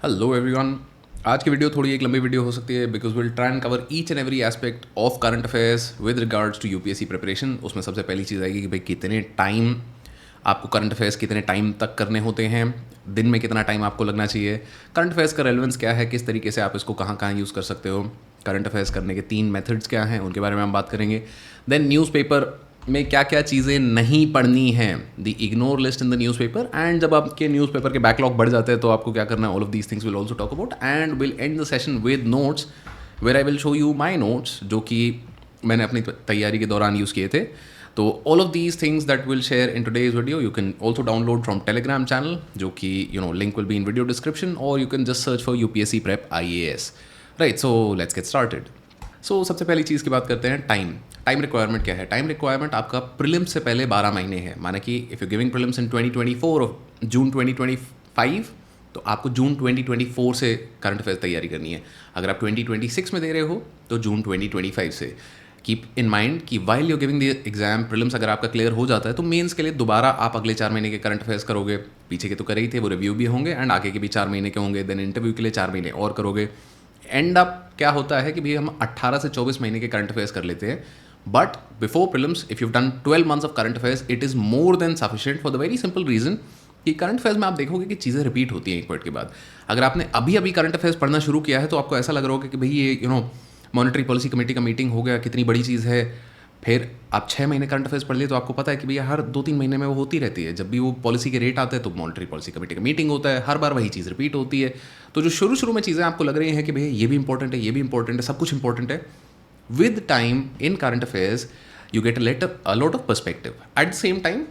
Hello everyone. आज की video थोड़ी एक लंबी वीडियो हो सकती है because will try and cover each and every aspect of current affairs with regards to UPSC preparation. उसमें सबसे पहली चीज़ आएगी कि भाई कितने टाइम आपको करंट अफेयर्स कितने टाइम तक करने होते हैं, दिन में कितना टाइम आपको लगना चाहिए, करंट अफेयर्स का रेलेवेंस क्या है, किस तरीके से आप इसको कहाँ कहाँ यूज़ कर सकते हो, करंट अफेयर्स करने के 3 मेथड्स क्या हैं उनके बारे में हम बात करेंगे। देन न्यूज़पेपर में क्या क्या चीज़ें नहीं पढ़नी हैं, the ignore list in the newspaper. And जब आपके न्यूज़पेपर के बैकलॉग बढ़ जाते हैं तो आपको क्या करना है, all of these things will also talk about and will end the session with notes where I will show you my notes जो कि मैंने अपनी तैयारी के दौरान यूज़ किए थे। तो all of these things that will share in today's video you can also download from Telegram channel, जो कि link will be in video description, और you can just search for UPSC prep IAS। Right, so let's get started. So सबसे पहली चीज़ की बात करते हैं, time requirement क्या है। टाइम रिक्वायरमेंट आपका प्रीलिम्स से पहले 12 महीने है। माने कि इफ़ यू गिविंग प्रीलिम्स इन 2024 और जून 2025 तो आपको जून 2024 से करंट अफेयर्स तैयारी करनी है। अगर आप 2026 में दे रहे हो तो जून 2025 से। कीप इन माइंड कि while you giving the exam prelims अगर आपका क्लियर हो जाता है तो मेंस के लिए दोबारा आप अगले 4 महीने के करंट अफेयर्स करोगे। पीछे के तो कर ही थे, वो रिव्यू भी होंगे एंड आगे के भी 4 महीने के होंगे। देन इंटरव्यू के लिए 4 महीने और करोगे। एंड अप क्या होता है कि भाई हम 18 से 24 महीने के करंट अफेयर्स कर लेते हैं। But before prelims if you done 12 months of current affairs it is more than sufficient for the very simple reason कि करंट अफेयर्स में आप देखोगे कि चीज़ें रिपीट होती हैं एक पॉइंट के बाद। अगर आपने अभी अभी करंट अफेयर्स पढ़ना शुरू किया है तो आपको ऐसा लग रहा होगा कि भाई ये मॉनेटरी पॉलिसी कमेटी का मीटिंग हो गया, कितनी बड़ी चीज़ है। फिर आप 6 महीने करंट अफेयर्स पढ़ लिए तो आपको पता है कि भैया हर 2-3 महीने में वो होती रहती है। जब भी वो पॉलिसी के रेट आते हैं तो मॉनेटरी पॉलिसी कमेटी का मीटिंग होता है, हर बार वही चीज़ रिपीट होती है। तो जो शुरू शुरू में चीज़ें आपको लग रही हैं कि भैया ये भी इंपॉर्टेंट है, ये भी इंपॉर्टेंट है, सब कुछ इंपॉर्टेंट है, with time in current affairs you get a lot of perspective. Eight the same time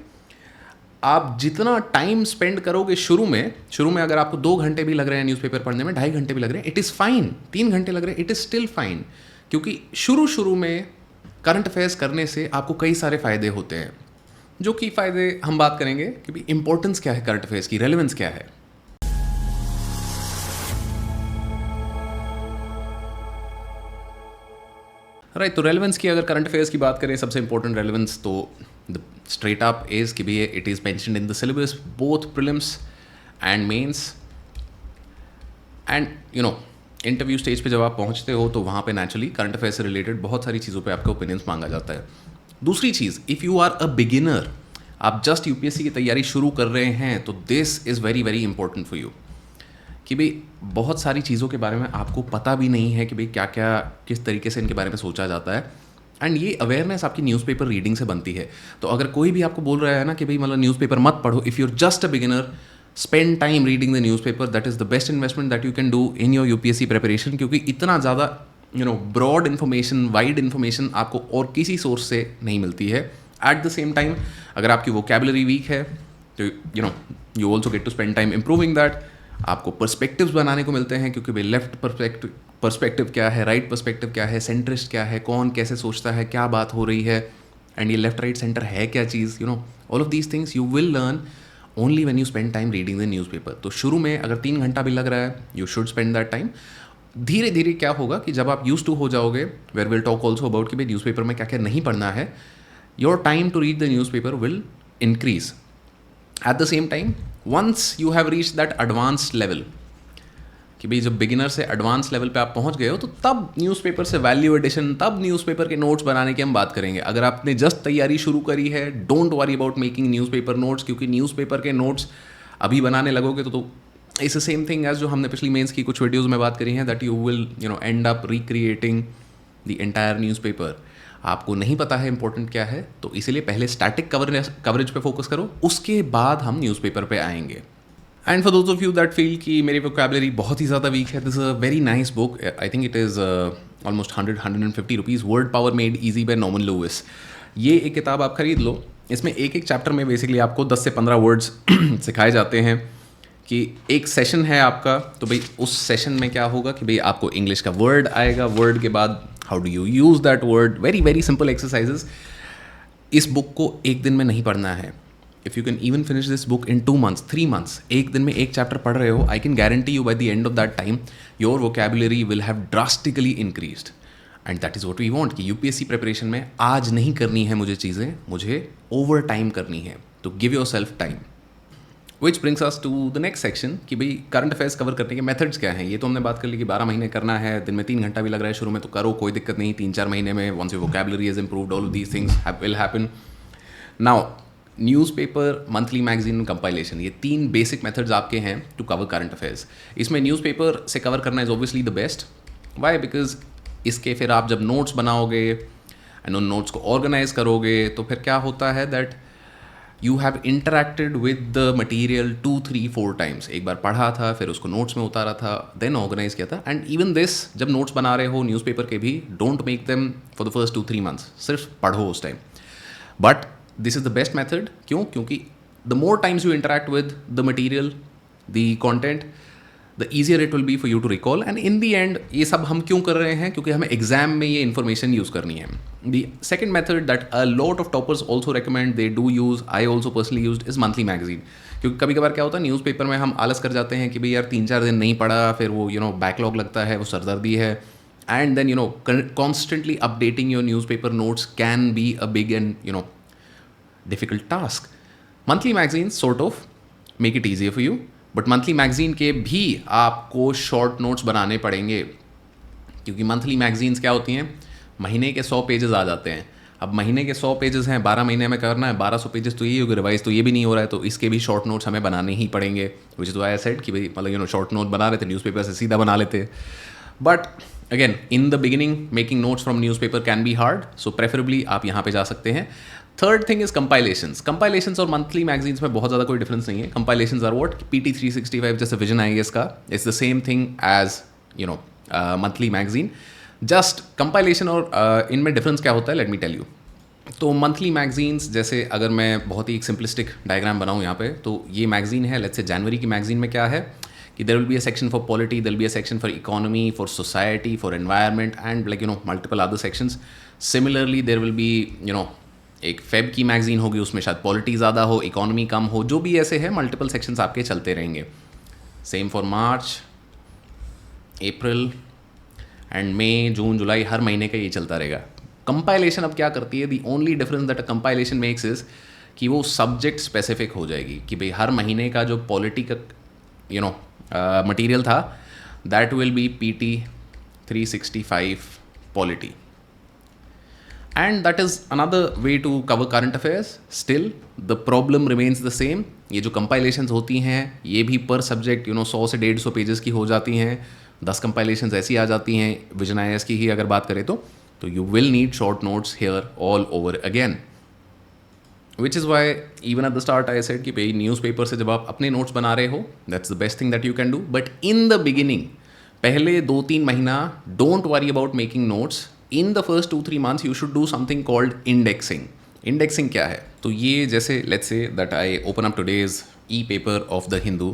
आप जितना टाइम स्पेंड करोगे शुरू में अगर आपको 2 घंटे भी लग रहे हैं न्यूज़पेपर पढ़ने में, 2.5 घंटे भी लग रहे हैं, इट इज़ फाइन। 3 घंटे लग रहे हैं, इट इज़ स्टिल फाइन। क्योंकि शुरू में करंट अफेयर्स करने से आपको कई सारे फ़ायदे होते हैं। जो कि फ़ायदे हम बात करेंगे कि भाई इंपॉर्टेंस क्या है करंट अफेयर्स की, रेलेवेंस क्या है। राइट, तो रेलेवेंस की अगर करंट अफेयर्स की बात करें, सबसे इंपॉर्टेंट रेलेवेंस तो द स्ट्रेट अप इज़ कि भाई it is mentioned in the syllabus both prelims and mains. And interview stage पे जब आप पहुंचते हो तो वहाँ पे नेचुरली करंट अफेयर्स से रिलेटेड बहुत सारी चीज़ों पे आपका ओपिनियंस मांगा जाता है। दूसरी चीज़, if you are a beginner, आप जस्ट यूपीएससी की तैयारी शुरू कर रहे हैं तो this is very very important for you कि भाई बहुत सारी चीज़ों के बारे में आपको पता भी नहीं है कि भाई क्या क्या किस तरीके से इनके बारे में सोचा जाता है। एंड ये अवेयरनेस आपकी न्यूज़पेपर रीडिंग से बनती है। तो अगर कोई भी आपको बोल रहा है ना कि भाई मतलब न्यूज़पेपर मत पढ़ो, if you're just a beginner, spend time reading the newspaper, that is the best investment that you can do in your UPSC preparation. क्योंकि इतना ज़्यादा ब्रॉड इन्फॉर्मेशन, वाइड इन्फॉर्मेशन आपको और किसी सोर्स से नहीं मिलती है। एट द सेम टाइम अगर आपकी वोकैबुलरी वीक है तो you also get to spend time improving that. आपको पर्सपेक्टिव्स बनाने को मिलते हैं क्योंकि भाई लेफ्ट पर्सपेक्टिव क्या है, राइट पर्सपेक्टिव क्या है, सेंट्रिस्ट क्या है, कौन कैसे सोचता है, क्या बात हो रही है, एंड ये लेफ्ट राइट सेंटर है क्या चीज़। All of these things you will learn only when you spend time reading the newspaper. तो शुरू में अगर 3 घंटा भी लग रहा है, you should spend that time. धीरे धीरे क्या होगा कि जब आप यूज टू हो जाओगे, where will talk also about कि भाई न्यूज़पेपर में क्या क्या नहीं पढ़ना है, your time to read the newspaper will increase. At the same time once you have reach that advance level कि भाई जब बिगिनर से एडवांस लेवल पे आप पहुंच गए हो तो तब न्यूज़पेपर से वैल्यू एडिशन, तब न्यूज़पेपर के नोट्स बनाने की हम बात करेंगे। अगर आपने जस्ट तैयारी शुरू करी है, don't worry about making newspaper notes, क्योंकि न्यूज़पेपर के नोट्स अभी बनाने लगोगे तो it's the same thing as जो हमने पिछली मेंस की कुछ वीडियोज़ में बात करी है, that you will and up recreating the entire newspaper. आपको नहीं पता है इंपॉर्टेंट क्या है, तो इसीलिए पहले स्टैटिक कवरेज पे फोकस करो, उसके बाद हम न्यूज़पेपर पे आएंगे। And for those of you that feel कि मेरी वोकैबुलरी बहुत ही ज़्यादा वीक है, this a very nice book. I think it is almost 150 rupees, word power made easy by Norman Lewis. ये एक किताब आप खरीद लो। इसमें एक चैप्टर में बेसिकली आपको 10 से 15 वर्ड्स सिखाए जाते हैं कि एक सेशन है आपका, तो भाई उस सेशन में क्या होगा कि भाई आपको इंग्लिश का वर्ड आएगा, वर्ड के बाद how do you use that word, very very simple exercises. इस बुक को एक दिन में नहीं पढ़ना है। If you can even finish this book in 2 months, 3 months, एक दिन में एक चैप्टर पढ़ रहे हो, I can guarantee you by the end of that time your vocabulary will have drastically increased. And that is what we want कि UPSC preparation में आज नहीं करनी है मुझे चीज़ें, मुझे ओवर टाइम करनी है। तो give yourself time. Which brings us to the next section कि भाई करंट अफेयर्स कवर करने के मेथड्स क्या हैं। ये तो हमने बात कर ली कि 12 महीने करना है, दिन में 3 घंटा भी लग रहा है शुरू में तो करो, कोई दिक्कत नहीं। 3-4 महीने में once your vocabulary is improved all of these things will happen. Now newspaper, monthly magazine, compilation, ये 3 बेसिक मेथड्स आपके हैं टू कवर करंट अफेयर्स। इसमें न्यूज़पेपर से कवर करना is obviously the best. Why? Because इसके फिर आप जब नोट्स बनाओगे एंड उन नोट्स को ऑर्गेनाइज करोगे तो फिर क्या होता है that you have interacted with the material 2-3-4 times. एक बार पढ़ा था, फिर उसको नोट्स में उतारा था, देन ऑर्गेनाइज किया था। एंड इवन दिस, जब नोट्स बना रहे हो न्यूज़पेपर के भी, don't make them for the first 2-3 months, सिर्फ पढ़ो उस time. But this is the best method. क्यों? क्योंकि the more times you interact with the material, the content, the easier it will be for you to recall. And in the end ये सब हम क्यों कर रहे हैं? क्योंकि हमें एग्जाम में ये इन्फॉर्मेशन यूज़ करनी है। The second method that a lot of toppers also recommend, they do use, I also personally used, is monthly magazine. क्योंकि कभी कभार क्या होता है न्यूज़पेपर में हम आलस कर जाते हैं कि भाई यार 3-4 दिन नहीं पढ़ा, फिर वो बैकलॉग लगता है, वो सरदर्दी है। And then constantly updating your newspaper notes can be a big and difficult task. Monthly magazines sort of make it easier for you, but monthly magazine के भी आपको short notes बनाने पड़ेंगे। क्योंकि monthly magazines क्या होती हैं, महीने के 100 पेजेस आ जाते हैं। अब महीने के 100 पेजेस हैं, 12 महीने में करना है, 1200 पेजेस तो ये होगा, रिवाइज तो ये भी नहीं हो रहा है, तो इसके भी शॉर्ट नोट्स हमें बनाने ही पड़ेंगे। Which is why I said कि भाई मतलब शॉर्ट नोट बना रहे थे, न्यूज़पेपर से सीधा बना लेते। But again in the beginning making notes from newspaper can be hard, so preferably आप यहाँ पे जा सकते हैं। Third thing is compilations. Compilations और मंथली मैगजीन्स में बहुत ज़्यादा कोई डिफरेंस नहीं है। कंपाइलेशंस आर व्हाट, PT 365 जैसे विजन IAS का, it's the same thing as monthly magazine. Just compilation और इनमें डिफरेंस क्या होता है, लेट मी टेल यू। तो मंथली मैगजीन्स, जैसे अगर मैं बहुत ही एक सिंपलिस्टिक डायग्राम बनाऊँ यहाँ पे, तो ये मैगजीन है, लेट्स से जनवरी की मैगजीन में क्या है कि there will be a section for polity, there will be a section for economy, for society, for environment and multiple other sections. Similarly there will be एक फेब की magazine होगी, उसमें शायद पॉलिटी ज़्यादा हो, इकोनॉमी कम हो, जो भी ऐसे है मल्टीपल सेक्शंस आपके चलते रहेंगे। Same for March, April and May, June, July, हर महीने का ये चलता रहेगा। कंपाइलेशन अब क्या करती है, the only difference that a compilation makes is कि वो सब्जेक्ट स्पेसिफिक हो जाएगी कि भाई हर महीने का जो पॉलिटी का मटीरियल था that will be PT 365 polity. And that is another way to cover current affairs. Still, the problem remains the same. ये जो compilations होती हैं ये भी per subject 100 से 150 पेजेस की हो जाती हैं। 10 compilations ऐसी आ जाती हैं विजन IAS की ही अगर बात करें तो you will need short notes here all over again. Which is why even at the start I said कि भाई न्यूज़पेपर से जब आप अपने नोट्स बना रहे हो that's the best thing that you can do. But in the beginning, पहले 2-3 महीना don't worry about making notes. In the first 2-3 months you should do something called indexing. Indexing क्या है? तो ये जैसे let's say that I open up today's e-paper of the Hindu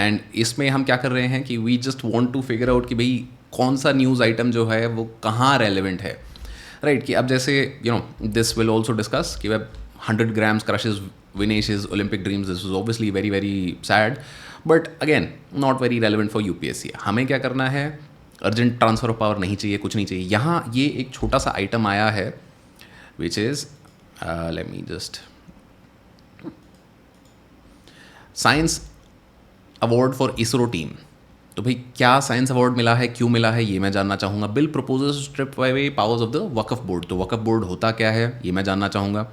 and इसमें हम क्या कर रहे हैं कि we just want to figure out कि भाई कौन सा न्यूज़ आइटम जो है वो कहाँ रेलिवेंट है, राइट? कि अब जैसे this will also discuss कि वह 100 grams crushes Vinesh's Olympic dreams. This was obviously very very sad, but again not very relevant for UPSC. हमें क्या करना है, अर्जेंट ट्रांसफ़र ऑफ पावर नहीं चाहिए, कुछ नहीं चाहिए। यहाँ ये एक छोटा सा आइटम आया है which is let me just science award for ISRO team. तो भाई क्या साइंस अवार्ड मिला है, क्यों मिला है, ये मैं जानना चाहूँगा। Bill proposes strip away powers of the Waqf board. तो वक्फ बोर्ड होता क्या है ये मैं जानना चाहूँगा।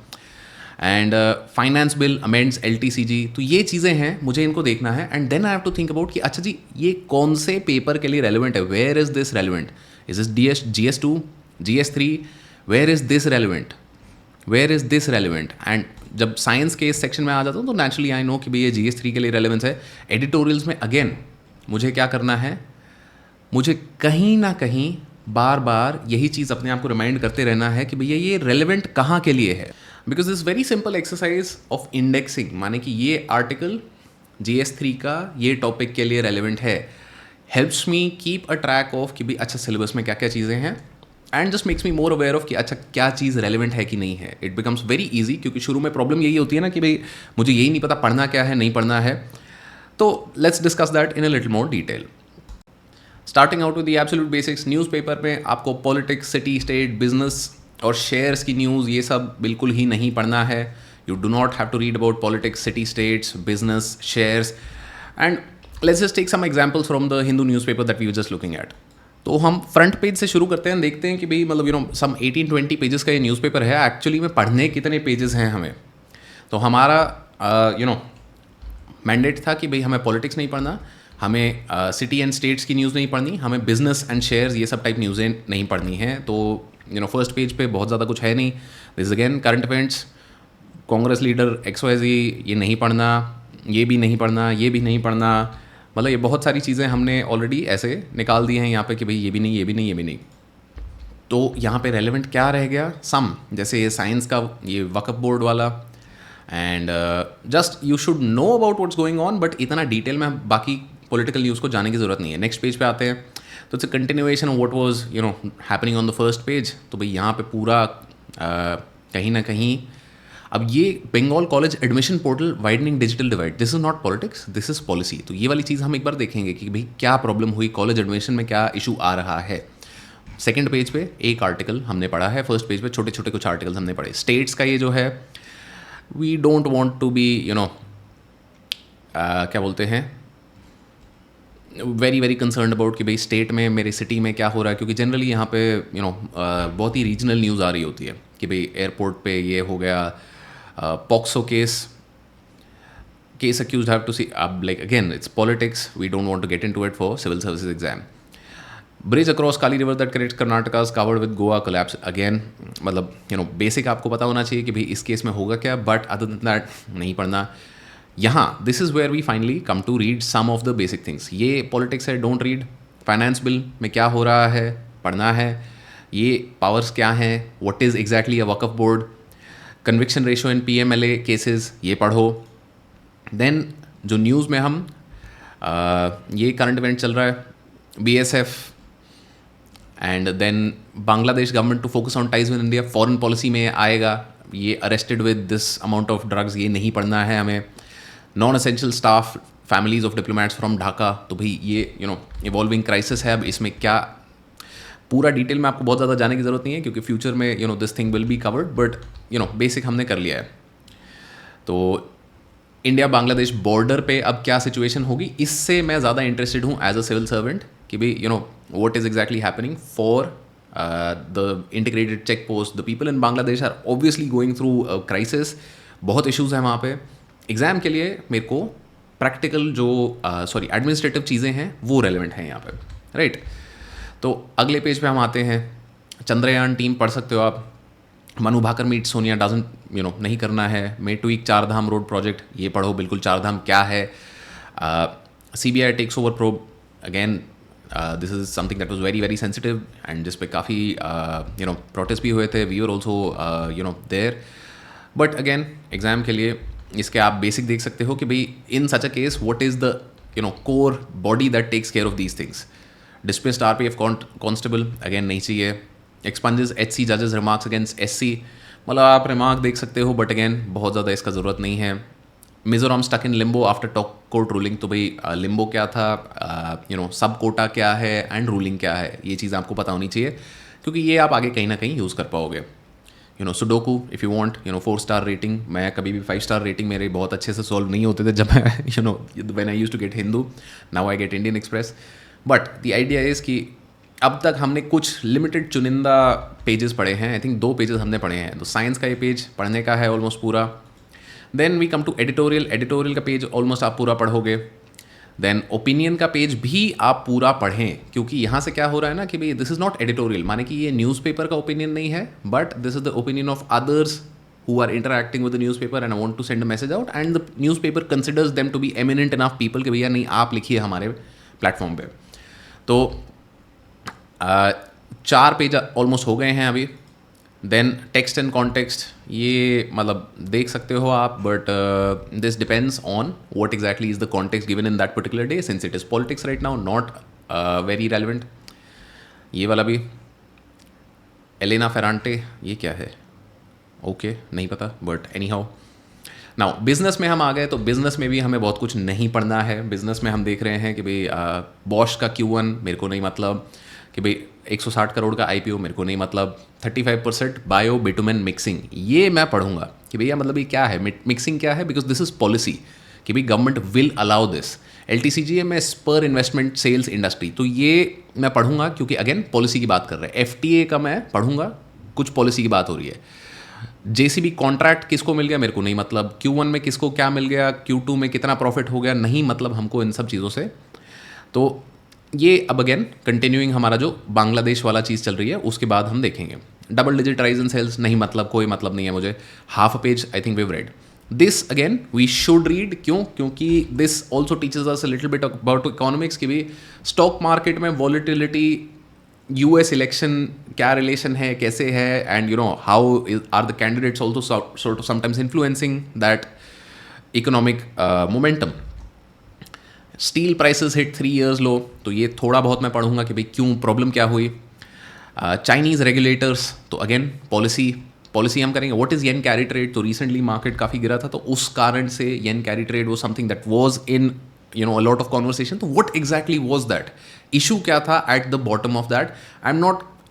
And finance bill amends LTCG। तो ये चीज़ें हैं, मुझे इनको देखना है। And then I have to think about कि अच्छा जी ये कौन से पेपर के लिए रेलिवेंट है, where is this relevant, is this GS2, GS3, where is this relevant, where is this relevant. And जब साइंस के इस सेक्शन में आ जाता हूँ तो नेचुरली आई नो कि भाई ये GS3 के लिए रेलिवेंस है। एडिटोरियल्स में अगेन मुझे क्या करना है, मुझे कहीं ना कहीं बार बार यही चीज़ अपने आप को रिमाइंड करते रहना है कि भैया ये रेलिवेंट कहाँ के लिए है। Because this very simple exercise of indexing, माने कि ये आर्टिकल GS3 का ये टॉपिक के लिए रेलिवेंट है, helps me keep a track of कि भाई अच्छा सिलेबस में क्या क्या चीज़ें हैं, and just makes me more aware of कि अच्छा क्या चीज़ रेलिवेंट है कि नहीं है। इट बिकम्स वेरी ईजी, क्योंकि शुरू में प्रॉब्लम यही होती है ना कि भाई मुझे यही नहीं पता पढ़ना क्या है, नहीं पढ़ना है। तो let's discuss that in a little more detail. Starting out with the absolute basics. Newspaper में आपको पॉलिटिक्स, सिटी, स्टेट, बिजनेस और शेयर्स की न्यूज़ ये सब बिल्कुल ही नहीं पढ़ना है। You do not have to read about politics, city states, business, shares. And let's just take some examples from the Hindu newspaper that we were just looking at. तो हम फ्रंट पेज से शुरू करते हैं, देखते हैं कि भाई मतलब सम 18-20 पेजेस का ये न्यूज़पेपर है, एक्चुअली में पढ़ने कितने पेजेस हैं हमें. तो हमारा मैंडेट था कि भाई हमें पॉलिटिक्स नहीं पढ़ना, हमें सिटी एंड स्टेट्स की न्यूज़ नहीं पढ़नी, हमें बिजनेस एंड शेयर्स ये सब टाइप न्यूज़ें नहीं पढ़नी हैं. तो फर्स्ट पेज पे बहुत ज़्यादा कुछ है नहीं. This again current events, Congress leader XYZ, ये नहीं पढ़ना, ये भी नहीं पढ़ना, ये भी नहीं पढ़ना. मतलब ये बहुत सारी चीज़ें हमने ऑलरेडी ऐसे निकाल दी हैं यहाँ पे कि भाई ये भी नहीं, ये भी नहीं, ये भी नहीं. तो यहाँ पे रेलेवेंट क्या रह गया? सम, जैसे ये साइंस का ये वक्फ बोर्ड वाला. And just you should know about what's going on, but इतना डिटेल में बाकी पॉलिटिकल न्यूज़ को जाने की ज़रूरत नहीं है. नेक्स्ट पेज पे आते हैं तो it's a continuation of what was happening on the first page. तो भाई यहाँ पे पूरा कहीं ना कहीं अब ये Bengal college admission portal widening digital divide, this is not politics, this is policy. तो ये वाली चीज़ हम एक बार देखेंगे कि भाई क्या प्रॉब्लम हुई, कॉलेज एडमिशन में क्या इशू आ रहा है. सेकंड पेज पे एक आर्टिकल हमने पढ़ा है, फर्स्ट पेज पे छोटे छोटे कुछ आर्टिकल्स हमने पढ़े. स्टेट्स का ये जो है, we don't want to be क्या बोलते हैं, वेरी वेरी कंसर्न अबाउट कि भाई स्टेट में, मेरे सिटी में क्या हो रहा है, क्योंकि जनरली यहाँ पे बहुत ही रीजनल न्यूज़ आ रही होती है कि भाई एयरपोर्ट पे ये हो गया, POCSO case accused have to see, like again it's politics, we don't want to get into it for civil services exam. Bridge across Kali River that connects Karnataka is covered with Goa collapse. Again मतलब basic आपको पता होना चाहिए कि भाई इस case में होगा क्या, बट अदर देन दैट नहीं पढ़ना. यहाँ this is where we finally come to read some of the basic things. ये पॉलिटिक्स है, डोंट रीड. फाइनेंस बिल में क्या हो रहा है पढ़ना है. ये पावर्स क्या हैं, what is exactly a Waqf board, conviction ratio in PMLA cases, ये पढ़ो. देन जो न्यूज़ में हम ये करंट इवेंट चल रहा है, BSF and then Bangladesh government to focus on ties with India, foreign policy में आएगा. ये arrested with this amount of drugs, ये नहीं पढ़ना है हमें. Non essential staff, families of diplomats from Dhaka. तो भाई ये इवॉल्विंग क्राइसिस है. अब इसमें क्या पूरा डिटेल में आपको बहुत ज़्यादा जाने की ज़रूरत नहीं है, क्योंकि फ्यूचर में this thing will be covered, but basic हमने कर लिया है. तो इंडिया बांग्लादेश बॉर्डर पे अब क्या सिचुएशन होगी, इससे मैं ज़्यादा इंटरेस्टेड हूँ एज अ सिविल सर्वेंट कि भाई what is exactly happening for the integrated check post. The people in Bangladesh are obviously going through crisis, बहुत इश्यूज़ हैं वहाँ पे. एग्ज़ाम के लिए मेरे को प्रैक्टिकल जो एडमिनिस्ट्रेटिव चीज़ें हैं वो रेलिवेंट हैं यहाँ पे, राइट. तो अगले पेज पे हम आते हैं. चंद्रयान टीम पढ़ सकते हो आप. मनु भाकर मीट सोनिया डजंट नहीं करना है. मे ट्वीक चार धाम रोड प्रोजेक्ट, ये पढ़ो बिल्कुल. चार धाम क्या है. CBI takes over probe, again this is something that was very very sensitive and जिस पे काफ़ी प्रोटेस्ट भी हुए थे. We are also there. But again exam के लिए इसके आप बेसिक देख सकते हो कि भाई in such a case what is the core body that takes care of these things. Dismissed RPF constable, again नहीं चाहिए. एक्सपंजेस HC जजेस रिमार्क्स अगेंस्ट SC, मतलब आप रिमार्क देख सकते हो, बट अगेन बहुत ज़्यादा इसका ज़रूरत नहीं है. Mizoram stuck in limbo after top court ruling. तो भाई लिम्बो क्या था, सब कोटा क्या है एंड रूलिंग क्या है, ये चीज़ आपको पता होनी चाहिए, क्योंकि ये आप आगे कहीं ना कहीं यूज़ कर पाओगे. Sudoku if you want 4 star rating. मैं कभी भी 5 स्टार रेटिंग मेरे बहुत अच्छे से सॉल्व नहीं होते थे जब मैं when I used to get Hindu, now I get Indian Express. But the idea is कि अब तक हमने कुछ लिमिटेड चुनिंदा पेजेस पढ़े हैं. आई थिंक 2 पेजेस हमने पढ़े हैं. तो साइंस का ये पेज पढ़ने का है ऑलमोस्ट पूरा. Then we come to editorial. Editorial का पेज ऑलमोस्ट आप पूरा पढ़ोगे. देन ओपिनियन का पेज भी आप पूरा पढ़ें, क्योंकि यहाँ से क्या हो रहा है ना कि भाई दिस इज़ नॉट एडिटोरियल, माने कि ये न्यूज़पेपर का ओपिनियन नहीं है, but this is the opinion of others who are interacting with the newspaper and I want to send a message out and the newspaper considers them to be eminent enough people कि भैया नहीं आप लिखिए हमारे platform पे. तो 4 page almost हो गए हैं अभी. देन टेक्स्ट एंड कॉन्टेक्स्ट, ये मतलब देख सकते हो आप, but this depends on what exactly is the context given in that particular day, since it is politics right now, not very relevant. ये वाला भी एलेना फेरांटे, ये क्या है, ओके नहीं पता, but any how. Now business में हम आ गए, तो बिजनेस में भी हमें बहुत कुछ नहीं पढ़ना है. बिजनेस में हम देख रहे हैं कि भाई बॉश का Q1 मेरे को नहीं मतलब, कि भाई 160 करोड़ का IPO मेरे को नहीं मतलब, 35% बायो बिटुमेन मिक्सिंग ये मैं पढ़ूंगा. कि भैया मतलब ये क्या है, मिक्सिंग क्या है, बिकॉज दिस इज पॉलिसी कि भाई government will allow this. LTCGMS पर इन्वेस्टमेंट सेल्स इंडस्ट्री, तो ये मैं पढ़ूंगा क्योंकि अगेन पॉलिसी की बात कर रहे हैं। FTA का मैं पढ़ूंगा, कुछ पॉलिसी की बात हो रही है। JCB कॉन्ट्रैक्ट किसको मिल गया, मेरे को नहीं मतलब। Q1 में किसको क्या मिल गया, Q2 में कितना प्रॉफिट हो गया, नहीं मतलब हमको इन सब चीज़ों से। तो ये अब अगेन कंटिन्यूइंग हमारा जो बांग्लादेश वाला चीज़ चल रही है, उसके बाद हम देखेंगे। Double digit rise in sales, नहीं मतलब, कोई मतलब नहीं है मुझे। Half a page I think we read this. Again we should read, क्यों, क्योंकि this also teaches us a little bit about economics की भी स्टॉक मार्केट में वॉलिटिलिटी, US इलेक्शन क्या रिलेशन है, कैसे है, and you know how are the candidates also sort of sometimes influencing that economic momentum. Steel prices hit 3 years लो, तो ये थोड़ा बहुत मैं पढ़ूंगा कि भाई क्यों, प्रॉब्लम क्या हुई। चाइनीज़ रेगुलेटर्स, तो अगेन पॉलिसी हम करेंगे। What is yen carry trade, तो रिसेंटली मार्केट काफ़ी गिरा था, तो उस कारण से येन कैरी ट्रेड वो something that was in a lot of conversation. तो what exactly was that issue, क्या था at the bottom of that.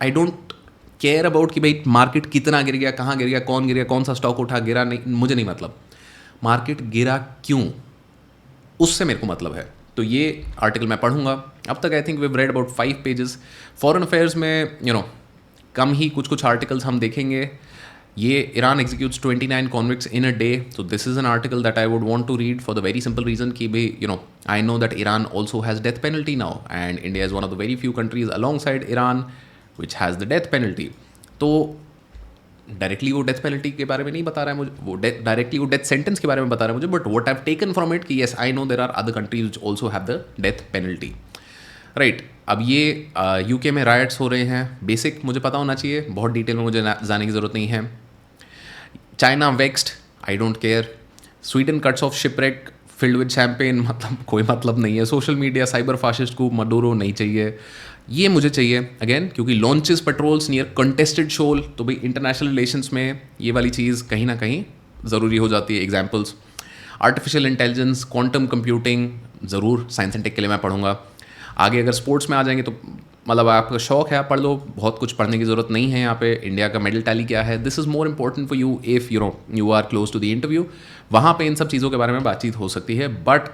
I don't care about कि भाई मार्केट कितना गिर गया, कहाँ गिर गया, कौन गिर गया, कौन सा स्टॉक उठा, गिरा नहीं, मुझे नहीं मतलब। मार्केट गिरा क्यों, उससे मेरे को मतलब है। तो ये आर्टिकल मैं पढ़ूंगा। अब तक I think we read about 5 pages। Foreign affairs में कम ही कुछ आर्टिकल्स हम देखेंगे। ये Iran executes 29 convicts in a day, तो this is an article that I would want to read for the very simple reason कि भाई I know that Iran also has death penalty now, and India is one of the very few countries alongside Iran which has the death penalty. तो directly वो death penalty के बारे में नहीं बता रहा है मुझे, वो डायरेक्टली वो डेथ सेंटेंस के बारे में बता रहा है मुझे, but what I have taken from it कि yes I know there are other countries which also have the death penalty, right. अब ये UK में राइट्स हो रहे हैं, बेसिक मुझे पता होना चाहिए, बहुत डिटेल में मुझे जाने की ज़रूरत नहीं है। China vexed, I don't care. Sweden cuts of shipwreck filled with champagne, मतलब कोई मतलब नहीं है। सोशल मीडिया साइबर फाशिस्ट को मडोरो नहीं चाहिए, ये मुझे चाहिए अगेन, क्योंकि लॉन्चेस पेट्रोल्स नियर कंटेस्टेड शोल, तो भाई इंटरनेशनल रिलेशंस में ये वाली चीज़ कहीं ना कहीं ज़रूरी हो जाती है। Examples artificial intelligence, quantum computing, ज़रूर साइंस एंड टेक के लिए मैं पढ़ूंगा। आगे अगर स्पोर्ट्स में आ जाएंगे तो मतलब आपका शौक है आप पढ़ लो, बहुत कुछ पढ़ने की ज़रूरत नहीं है यहाँ पे। इंडिया का मेडल टैली क्या है, this is more important for you if you are close to the interview, वहाँ पे इन सब चीज़ों के बारे में बातचीत हो सकती है। बट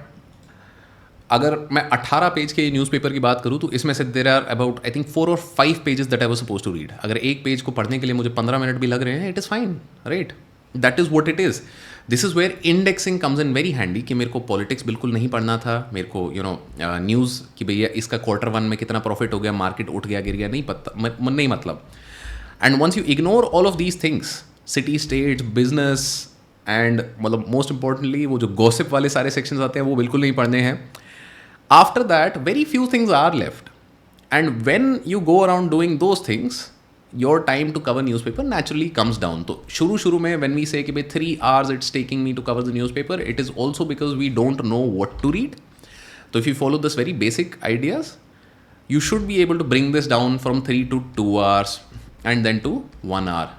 अगर मैं 18 पेज के न्यूज़पेपर की बात करूँ तो इसमें से there are about I think 4 or 5 pages that I was supposed to read. अगर एक पेज को पढ़ने के लिए मुझे 15 मिनट भी लग रहे हैं, it is fine, right, that is what it is. This is where indexing comes in very handy, कि मेरे को पॉलिटिक्स बिल्कुल नहीं पढ़ना था, मेरे को न्यूज़ कि भैया इसका Q1 में कितना प्रॉफिट हो गया, मार्केट उठ गया गिर गया, नहीं पता, नहीं मतलब। And once you ignore all of these things, city states business and मतलब मोस्ट इंपॉर्टेंटली वो जो गॉसिप वाले सारे सेक्शंस आते हैं वो बिल्कुल नहीं पढ़ने हैं। After that, very few things are left. And when you go around doing those things, your time to cover newspaper naturally comes down. तो शुरू में when we say कि भाई 3 hours it's taking me to cover the newspaper, it is also because we don't know what to read. So if you follow this very basic ideas, you should be able to bring this down from 3 to 2 hours and then to 1 hour.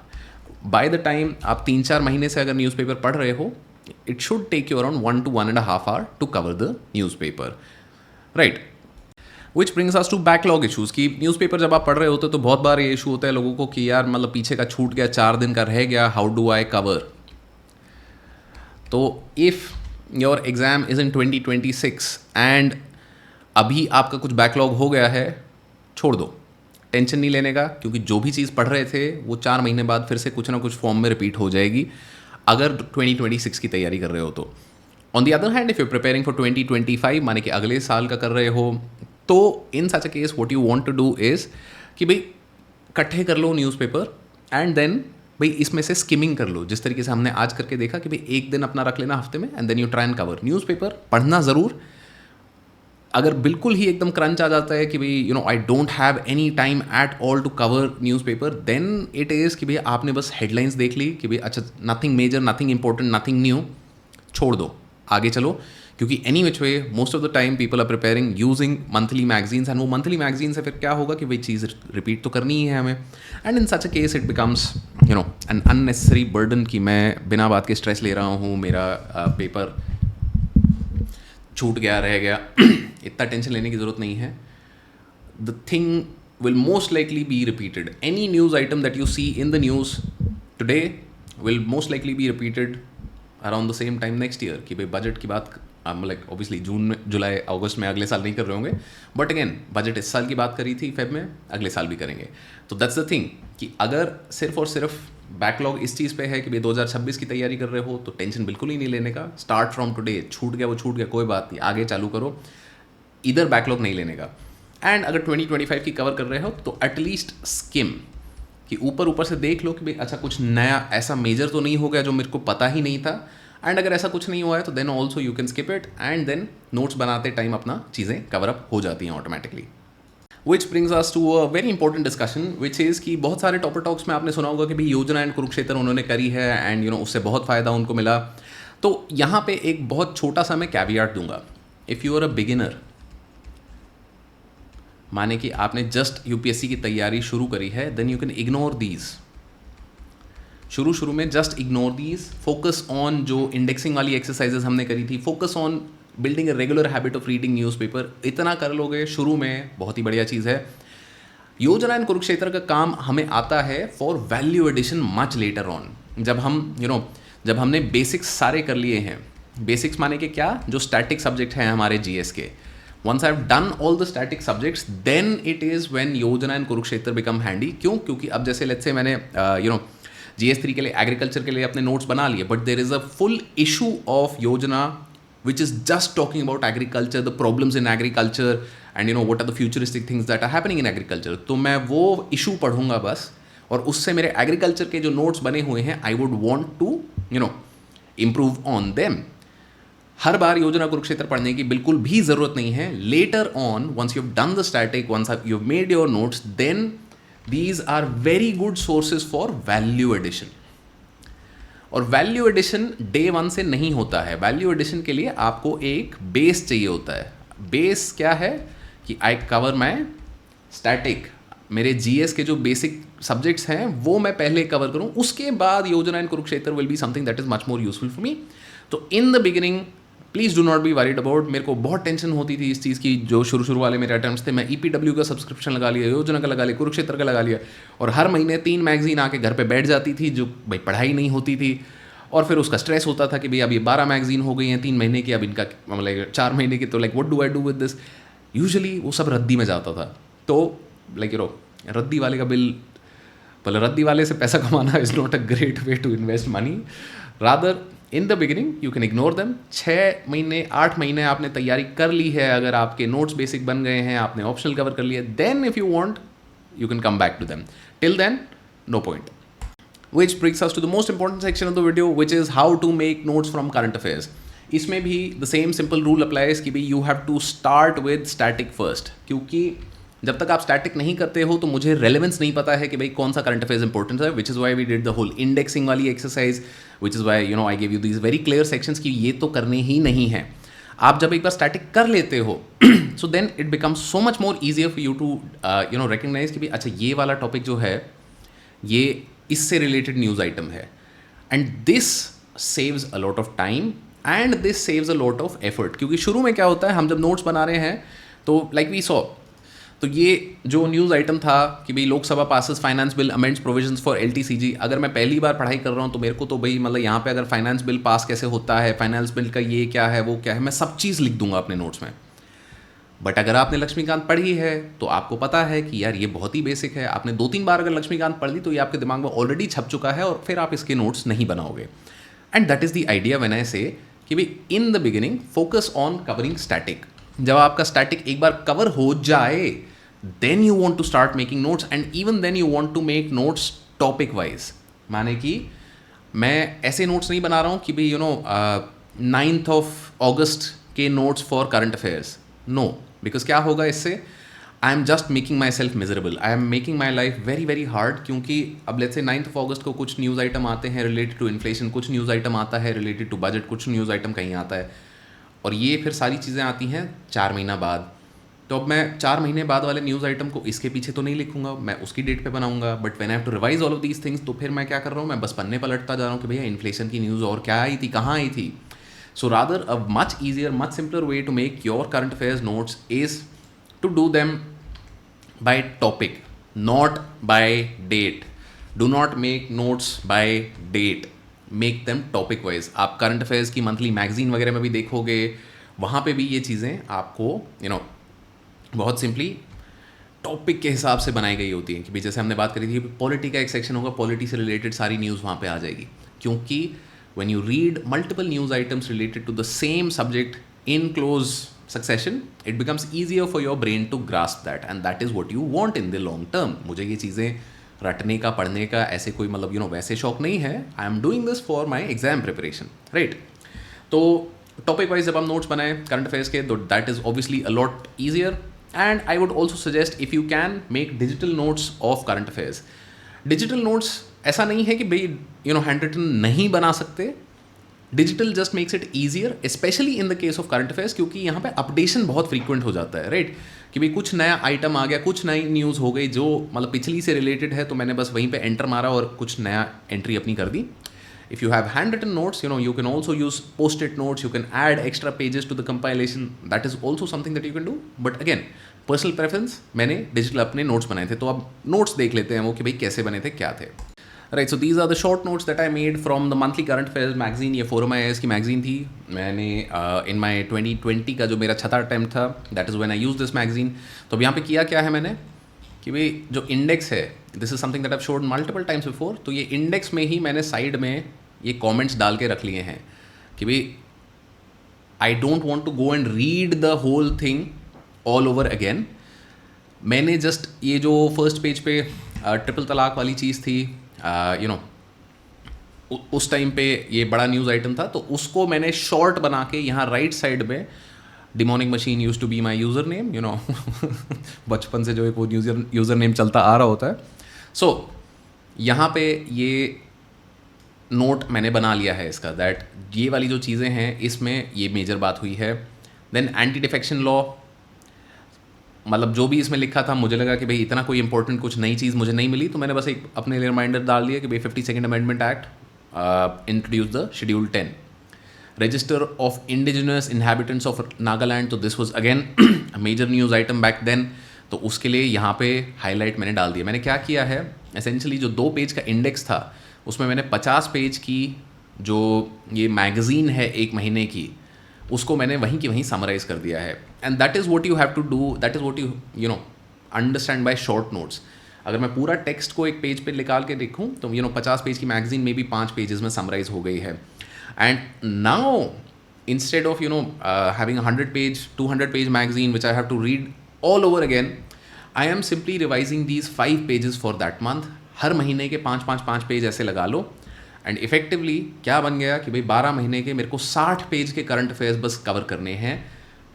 By the time आप 3-4 महीने से अगर newspaper पढ़ रहे हो, it should take you around 1 to 1.5 hour to cover the newspaper. Right, which brings us to backlog issues. की newspaper जब आप पढ़ रहे होते तो बहुत बार ये इशू होता है लोगों को कि यार मतलब पीछे का छूट गया, 4 दिन का रह गया, हाउ डू आई कवर। तो if your exam is in 2026 and अभी आपका कुछ बैकलॉग हो गया है, छोड़ दो, टेंशन नहीं लेने का, क्योंकि जो भी चीज़ पढ़ रहे थे वो 4 महीने बाद फिर से कुछ ना कुछ फॉर्म में रिपीट हो जाएगी, अगर 2026 की तैयारी कर रहे हो तो। On the other hand, if you preparing for 2025, माने कि अगले साल का कर रहे हो, तो in such a case what you want to do is कि भाई इकट्ठे कर लो न्यूज़पेपर एंड देन भाई इसमें से स्किमिंग कर लो, जिस तरीके से हमने आज करके देखा कि भाई एक दिन अपना रख लेना हफ्ते में and then you try and cover. Newspaper पढ़ना ज़रूर, अगर बिल्कुल ही एकदम क्रंच आ जाता है कि भाई I don't have any time at all to cover newspaper, then it is कि भाई आपने बस हेडलाइंस देख ली कि भाई अच्छा nothing major, nothing important, nothing new, छोड़ दो, आगे चलो। क्योंकि any which way most of the time people are preparing using monthly magazines, and वो मंथली मैगजीन से फिर क्या होगा कि भाई चीज़ रिपीट तो करनी ही है हमें, and in such a case it becomes an unnecessary burden कि मैं बिना बात के स्ट्रेस ले रहा हूँ, मेरा पेपर छूट गया, रह गया, इतना टेंशन लेने की ज़रूरत नहीं है। The thing will most likely be repeated. Any news item that you see in the news today will most likely be repeated around the same time next year कि भाई बजट की बात लाइक ऑब्वियसली जून में, जुलाई, अगस्त में अगले साल नहीं कर रहे होंगे, बट अगेन बजट इस साल की बात करी थी फेब में, अगले साल भी करेंगे. तो दैट्स द थिंग कि अगर सिर्फ और सिर्फ बैकलॉग इस चीज़ पे है कि भाई 2026 की तैयारी कर रहे हो तो टेंशन बिल्कुल ही नहीं लेने का. स्टार्ट फ्रॉम टुडे, छूट गया वो छूट गया, कोई बात नहीं, आगे चालू करो. इधर बैकलॉग नहीं लेने का. एंड अगर 2025 की कवर कर रहे हो तो एटलीस्ट स्किम कि ऊपर से देख लो कि भाई अच्छा कुछ नया ऐसा मेजर तो नहीं हो गया जो मेरे को पता ही नहीं था. एंड अगर ऐसा कुछ नहीं हुआ है तो then also you can skip it and then notes बनाते टाइम अपना चीज़ें कवर अप हो जाती हैं automatically. Which brings us to a very important discussion which is कि बहुत सारे टॉपर टॉक्स में आपने सुना होगा कि भाई योजना एंड कुरुक्षेत्र उन्होंने करी है एंड उससे बहुत फ़ायदा उनको मिला. तो यहाँ पे एक बहुत छोटा सा मैं कैवियाट दूंगा. If you are a beginner, माने कि आपने जस्ट यूपीएससी की तैयारी शुरू करी है, then you can ignore these. शुरू में just ignore these, focus on जो इंडेक्सिंग वाली एक्सरसाइजेस हमने करी थी, focus on building a regular habit of reading newspaper. इतना कर लोगे शुरू में, बहुत ही बढ़िया चीज़ है. योजना एंड कुरुक्षेत्र का काम हमें आता है for value addition much later on, जब हम जब हमने बेसिक्स सारे कर लिए हैं. बेसिक्स माने कि क्या, जो स्टैटिक सब्जेक्ट हैं हमारे जीएस के. Once I've done all the static subjects, then it is when योजना एंड कुरुक्षेत्र become handy. क्यों? क्योंकि अब जैसे लेट्स से मैंने GS3 के लिए, एग्रीकल्चर के लिए अपने नोट्स बना लिए, but there is a full issue of Yojana which is just talking about agriculture, the problems in agriculture and what are the futuristic things that are happening in agriculture. तो मैं वो इशू पढ़ूंगा बस, और उससे मेरे एग्रीकल्चर के जो नोट्स बने हुए हैं, I would want to improve on them. हर बार योजना कुरुक्षेत्र पढ़ने की बिल्कुल भी ज़रूरत नहीं है. Later on, once you have done the static, once you have made your notes, then these are very good sources for value addition. और वैल्यू एडिशन डे वन से नहीं होता है. वैल्यू एडिशन के लिए आपको एक बेस चाहिए होता है. बेस क्या है कि आई कवर माई स्टैटिक, मेरे जीएस के जो बेसिक सब्जेक्ट्स हैं वो मैं पहले कवर करूं, उसके बाद Yojana and Kurukshetra will be something that is much more useful for me. तो in the beginning please do not be worried about. मेरे को बहुत टेंशन होती थी इस चीज़ की, जो शुरू वाले मेरे अटेम्प्ट्स थे. मैं EPW का सब्सक्रिप्शन लगा लिया, योजना का लगा लिया, कुरुक्षेत्र का लगा लिया, और हर महीने 3 मैगजीन आके घर पे बैठ जाती थी जो भाई पढ़ाई नहीं होती थी. और फिर उसका स्ट्रेस होता था कि भाई अब ये 12 मैगजीन हो गई हैं 3 महीने की, अब इनका मतलब 4 महीने की, तो like what do I do with this. Usually वो सब रद्दी में जाता था. तो लाइक रद्दी वाले का बिल, पहले रद्दी वाले से पैसा कमाना is not a great way to invest money. Rather in the beginning you can ignore them. 6 महीने 8 महीने आपने तैयारी कर ली है, अगर आपके नोट्स बेसिक बन गए हैं, आपने ऑप्शनल कवर कर लिया, then if you want you can come back to them. Till then no point. Which brings us to the most important section of the video, which is how to make notes from current affairs. इसमें भी the same simple rule applies कि भाई you have to start with static first. क्योंकि जब तक आप static नहीं करते हो तो मुझे रेलेवेंस नहीं पता है कि भाई कौन सा करंट अफेयर्स इंपॉर्टेंट है. Which is why we did the whole indexing वाली exercise, which is why I give you these very clear sections कि ये तो करने ही नहीं है. आप जब एक बार स्टैटिक कर लेते हो so then it becomes so much more easier for you to recognise कि भाई अच्छा ये वाला टॉपिक जो है ये इससे रिलेटेड न्यूज़ आइटम है. And this saves a lot of time and this saves a lot of effort. क्योंकि शुरू में क्या होता है, हम जब नोट्स बना रहे हैं तो लाइक वी सॉ, तो ये जो न्यूज़ आइटम था कि भाई Lok Sabha passes finance bill amends provisions for LTCG, अगर मैं पहली बार पढ़ाई कर रहा हूँ तो मेरे को तो भाई मतलब यहाँ पे अगर फाइनेंस बिल पास कैसे होता है, फाइनेंस बिल का ये क्या है वो क्या है, मैं सब चीज़ लिख दूंगा अपने नोट्स में. बट अगर आपने लक्ष्मीकांत पढ़ी है तो आपको पता है कि यार ये बहुत ही बेसिक है. आपने 2-3 बार अगर लक्ष्मीकांत पढ़ ली तो ये आपके दिमाग में ऑलरेडी छप चुका है और फिर आप इसके नोट्स नहीं बनाओगे. And that is the idea when I से कि भाई इन the beginning focus on covering static. जब आपका स्टैटिक एक बार कवर हो जाए then you want to start making notes, and even then you want to make notes topic wise. माने कि मैं ऐसे नोट्स नहीं बना रहा हूँ कि भाई 9th of August के notes for current affairs. No, because क्या होगा इससे, I am just making myself miserable, I am making my life very very hard. क्योंकि अब let's say 9th of August को कुछ न्यूज़ आइटम आते हैं रिलेटेड टू इन्फ्लेशन, कुछ न्यूज़ आइटम आता है रिलेटेड टू बजट, कुछ न्यूज़ आइटम कहीं आता है, और ये फिर सारी चीज़ें आती हैं 4 महीना बाद. तो अब मैं 4 महीने बाद वाले न्यूज़ आइटम को इसके पीछे तो नहीं लिखूंगा, मैं उसकी डेट पे बनाऊंगा. But when I have to revise all of these things, तो फिर मैं क्या कर रहा हूँ, मैं बस पन्ने पलटता जा रहा हूँ कि भैया इन्फ्लेशन की न्यूज़ और क्या आई थी, कहाँ आई थी. So rather a much easier, much simpler way to make your current affairs notes is to do them by topic, not by date. Do not make notes by date, make them topic wise. आप current affairs की monthly magazine वगैरह में भी देखोगे, वहाँ पे भी ये चीज़ें आपको बहुत सिंपली टॉपिक के हिसाब से बनाई गई होती हैं. कि भाई जैसे हमने बात करी थी, पॉलिटी का एक सेक्शन होगा, पॉलिटी से रिलेटेड सारी न्यूज़ वहाँ पे आ जाएगी. क्योंकि when you read multiple news items related to the same subject in close succession, it becomes easier for your brain to grasp that, and that is what you want in the long term. मुझे ये चीज़ें रटने का, पढ़ने का ऐसे कोई वैसे शौक नहीं है. I am doing this for my exam preparation, right. तो टॉपिक वाइज जब हम नोट्स बनाएं करंट अफेयर्स के, तो that is obviously a lot easier. And I would also suggest if you can make digital notes of current affairs. Digital notes ऐसा नहीं है कि भाई हैंड रिटन नहीं बना सकते. Digital just makes it easier, specially in the case of current affairs, क्योंकि यहाँ पे अपडेशन बहुत फ्रीक्वेंट हो जाता है, राइट. कि भाई कुछ नया आइटम आ गया, कुछ नई न्यूज़ हो गई जो पिछली से रिलेटेड है, तो मैंने बस वहीं पे एंटर मारा और कुछ नया एंट्री अपनी कर दी. If you have handwritten notes, you can also use post-it notes. You can add extra pages to the compilation. That is also something that you can do. But again, personal preference, मैंने digital अपने notes बनाए थे. तो अब notes देख लेते हैं वो कि भाई कैसे बने थे, क्या थे. Right, so these are the short notes that I made from the monthly current affairs magazine. ये Forum IAS की magazine थी. मैंने in my 2020 का जो मेरा छठा attempt था, that is when I used this magazine. तो अब यहाँ पे किया क्या है मैंने कि भाई जो इंडेक्स है, this is something that I have showed multiple times before. तो ये इंडेक्स में ही मैंने साइड में ये कमेंट्स डाल के रख लिए हैं कि भाई I don't want to go and read the whole thing all over again. मैंने जस्ट ये जो फर्स्ट पेज पे ट्रिपल तलाक वाली चीज़ थी, उस टाइम पे ये बड़ा न्यूज़ आइटम था, तो उसको मैंने शॉर्ट बना के यहाँ राइट साइड में demonic machine used to be my user name, बचपन से जो एक वो यूज़र नेम चलता आ रहा होता है. सो यहाँ पे ये नोट मैंने बना लिया है इसका, दैट ये वाली जो चीज़ें हैं इसमें ये मेजर बात हुई है. देन एंटी डिफेक्शन लॉ, जो भी इसमें लिखा था, मुझे लगा कि भाई इतना कोई इंपॉर्टेंट कुछ नई चीज़ मुझे नहीं मिली, तो मैंने बस एक अपने लिए रिमाइंडर डाल दिया कि भाई 52nd amendment act introduce the schedule 10. Register of Indigenous Inhabitants of Nagaland, तो this was again major news item back then. तो उसके लिए यहाँ पे हाईलाइट मैंने डाल दिया. मैंने क्या किया है, एसेंशली जो 2 पेज का इंडेक्स था उसमें मैंने 50 पेज की जो ये मैगज़ीन है 1 महीने की, उसको मैंने वहीं की वहीं समराइज़ कर दिया है. And that is what you have to do, that is what you understand by short notes. अगर मैं पूरा टेक्स्ट को एक पेज पे निकाल के देखूँ तो 50 पेज की मैगज़ीन में भी 5 पेजेस में समराइज़ हो गई है. And now, instead of having a 100-page, 200-page magazine which I have to read all over again, I am simply revising these 5 pages for that month. हर महीने के 5 पेज ऐसे लगा लो. एंड इफेक्टिवली क्या बन गया कि भाई 12 महीने के मेरे को 60 पेज के करंट अफेयर्स बस कवर करने हैं.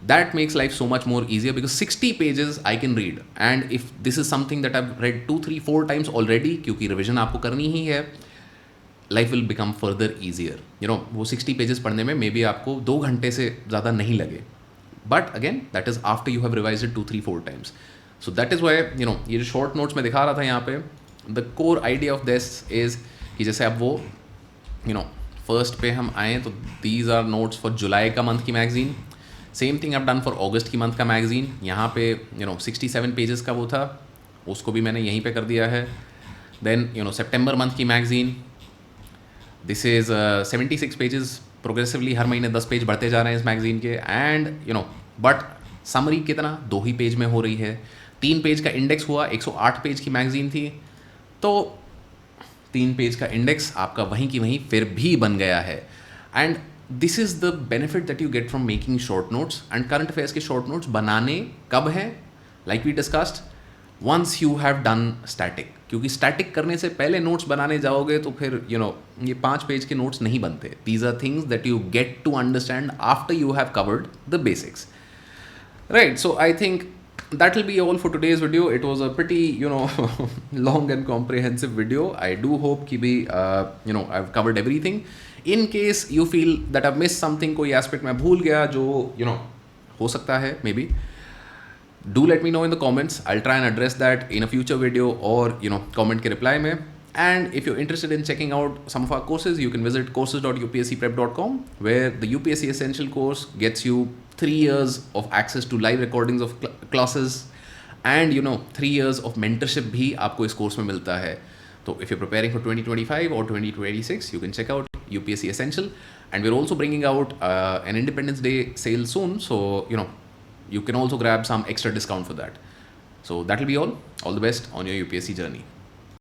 That makes life so much more easier because 60 pages I can read. And if this is something that I've read 2, 3, 4 times already, क्योंकि रिविजन आपको करनी ही है, life will become further easier. वो 60 pages पढ़ने में मे बी आपको 2 घंटे से ज़्यादा नहीं लगे. But again that is after you have revised it 2, 3, 4 times. So that is why ये जो शॉर्ट नोट्स में दिखा रहा था यहाँ पे, the core idea of this is कि जैसे अब वो फर्स्ट पे हम आएँ तो these are notes for July का मंथ की magazine. Same thing I done for August की मंथ का मैगजीन. यहाँ पे 67 पेजेस का वो था, उसको भी मैंने यहीं पे कर दिया है. देन सितंबर मंथ की magazine, this is 76 pages. Progressively हर महीने 10 पेज बढ़ते जा रहे हैं इस मैगजीन के. एंड बट समरी कितना 2 ही पेज में हो रही है. 3 पेज का इंडेक्स हुआ, 108 पेज की मैगजीन थी, तो 3 पेज का इंडेक्स आपका वहीं की वहीं फिर भी बन गया है. And this is the benefit that you get from making short notes. And current affairs के शॉर्ट नोट्स बनाने कब हैं, like we discussed, once you have done static. क्योंकि स्टैटिक करने से पहले नोट्स बनाने जाओगे तो फिर ये 5 पेज के नोट्स नहीं बनते. These are things that you get to understand after you have covered the basics, right. So I think that will be all for today's video. It was a pretty long and comprehensive video. I do hope कि भी I've covered everything. In case you feel that I've missed something, कोई aspect मैं भूल गया जो हो सकता है maybe, do let me know in the comments. I'll try and address that in a future video or comment के reply में. And if you're interested in checking out some of our courses, you can visit courses.upscprep.com, where the UPSC Essential course gets you 3 years of access to live recordings of classes and 3 years of mentorship भी आपको इस course में मिलता है. So if you're preparing for 2025 or 2026, you can check out UPSC Essential. And we're also bringing out an Independence Day sale soon. So, you can also grab some extra discount for that. So that will be all. All the best on your UPSC journey.